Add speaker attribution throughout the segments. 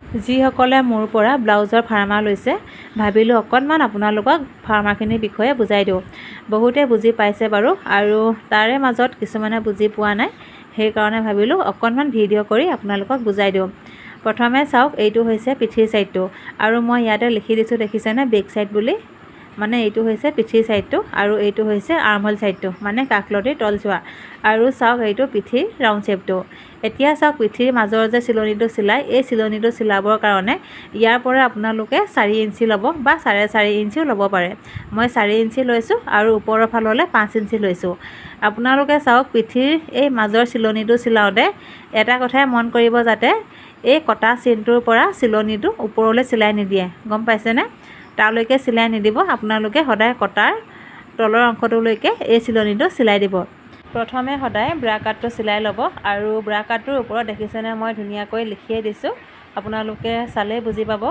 Speaker 1: যিসকলে মোৰ পৰা ব্লাউজৰ ফাৰ্মা লৈছে ভাবিলোঁ অকণমান আপোনালোকক ফাৰ্মাখিনিৰ বিষয়ে বুজাই দিওঁ। বহুতে বুজি পাইছে বাৰু, আৰু তাৰে মাজত কিছুমানে বুজি পোৱা নাই, সেইকাৰণে ভাবিলোঁ অকণমান ভিডিঅ' কৰি আপোনালোকক বুজাই দিওঁ। প্ৰথমে চাওক, এইটো হৈছে পিঠিৰ ছাইডটো, আৰু মই ইয়াতে লিখি দিছোঁ দেখিছেনে, বেক ছাইড বুলি। মানে এইটো হৈছে পিঠিৰ ছাইডটো, আৰু এইটো হৈছে আৰ্মহোল ছাইডটো, মানে কাষলতিৰ তলচোৱা। আৰু চাওক, এইটো পিঠিৰ ৰাউণ্ড শ্বেপটো। এতিয়া চাওক, পিঠিৰ মাজৰ যে চিলনিটো চিলাই, এই চিলনিটো চিলাবৰ কাৰণে ইয়াৰ পৰা আপোনালোকে 4 ইঞ্চি ল'ব বা 4.5 ইঞ্চিও ল'ব পাৰে। মই 4 ইঞ্চি লৈছোঁ আৰু ওপৰৰ ফাললৈ 5 ইঞ্চি লৈছোঁ। আপোনালোকে চাওক, পিঠিৰ এই মাজৰ চিলনিটো চিলাওঁতে এটা কথাই মন কৰিব, যাতে এই কটা চিনটোৰ পৰা চিলনিটো ওপৰলৈ চিলাই নিদিয়ে, গম পাইছেনে? তালৈকে চিলাই নিদিব, আপোনালোকে সদায় কটাৰ তলৰ অংশটোলৈকে এই চিলনিটো চিলাই দিব। প্ৰথমে সদায় ব্ৰা কাটটো চিলাই ল'ব, আৰু ব্ৰা কাটটোৰ ওপৰত দেখিছেনে মই ধুনীয়াকৈ লিখিয়ে দিছোঁ, আপোনালোকে চালেই বুজি পাব।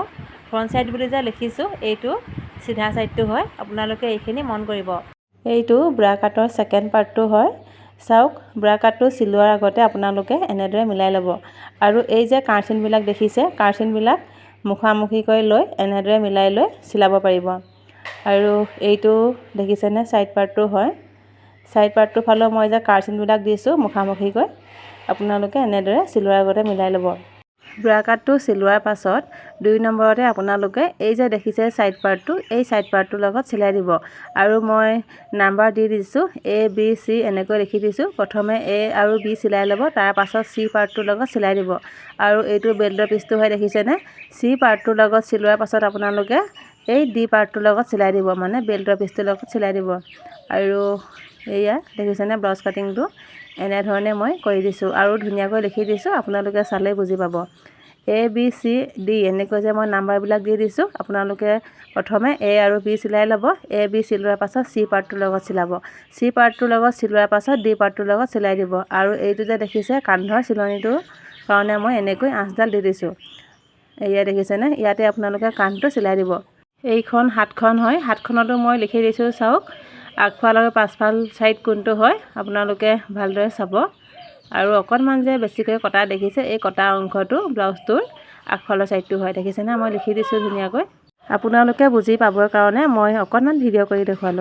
Speaker 1: ফ্ৰণ্ট ছাইড বুলি যে লিখিছোঁ, এইটো চিধা ছাইডটো হয়, আপোনালোকে এইখিনি মন কৰিব। এইটো ব্ৰা কাটৰ ছেকেণ্ড পাৰ্টটো হয়। চাওক, ব্ৰা কাটটো চিলোৱাৰ আগতে আপোনালোকে এনেদৰে মিলাই ল'ব, আৰু এই যে কাৰ্চিনবিলাক দেখিছে, কাৰ্চিনবিলাক মুখামুখিকৈ লৈ এনেদৰে মিলাই লৈ চিলাব পাৰিব। আৰু এইটো দেখিছেনে ছাইড পাৰ্টটো হয়। ছাইড পাৰ্টটোৰ ফালেও মই যে কাৰ্চিনবিলাক দিছোঁ মুখামুখিকৈ, আপোনালোকে এনেদৰে চিলোৱাৰ আগতে মিলাই ল'ব। ব্ৰা কাটটো চিলোৱাৰ পাছত 2 নম্বৰতে আপোনালোকে এই যে দেখিছে ছাইড পাৰ্টটো, এই ছাইড পাৰ্টটোৰ লগত চিলাই দিব। আৰু মই নাম্বাৰ দি দিছোঁ, A B C এনেকৈ লিখি দিছোঁ। প্ৰথমে A আৰু B চিলাই ল'ব, তাৰ পাছত C পাৰ্টটোৰ লগত চিলাই দিব। আৰু এইটো বেল্টৰ পিচটো হয়, দেখিছেনে? C পাৰ্টটোৰ লগত চিলোৱাৰ পাছত আপোনালোকে এই D পাৰ্টটোৰ লগত চিলাই দিব, মানে বেল্টৰ পিচটোৰ লগত চিলাই দিব। আৰু এয়া দেখিছেনে ব্লাউজ কাটিংটো, এনেধৰণে মই কৰি দিছোঁ, আৰু ধুনীয়াকৈ লিখি দিছোঁ, আপোনালোকে চালেই বুজি পাব। A B C D এনেকৈ যে মই নাম্বাৰবিলাক দি দিছোঁ, আপোনালোকে প্ৰথমে A আৰু B চিলাই ল'ব। A B চিলোৱাৰ পাছত C পাৰ্টটোৰ লগত চিলাব। C পাৰ্টটোৰ লগত চিলোৱাৰ পাছত D পাৰ্টটোৰ লগত চিলাই দিব। আৰু এইটো যে দেখিছে কান্ধৰ চিলনিটোৰ কাৰণে মই এনেকৈ আঁচডাল দি দিছোঁ। এয়া দেখিছেনে, ইয়াতে আপোনালোকে কান্ধটো চিলাই দিব। এইখন হাতখন হয়, হাতখনতো মই লিখি দিছোঁ, চাওক, আগফাল আৰু পাছফাল ছাইড কোনটো হয়, আপোনালোকে ভালদৰে চাব। আৰু অকণমান যে বেছিকৈ কটা দেখিছে, এই কটা অংশটো ব্লাউজটোৰ আগফালৰ ছাইডটো হয়, দেখিছেনে? মই লিখি দিছোঁ ধুনীয়াকৈ। আপোনালোকে বুজি পাবৰ কাৰণে মই অকণমান ভিডিঅ' কৰি দেখুৱালোঁ।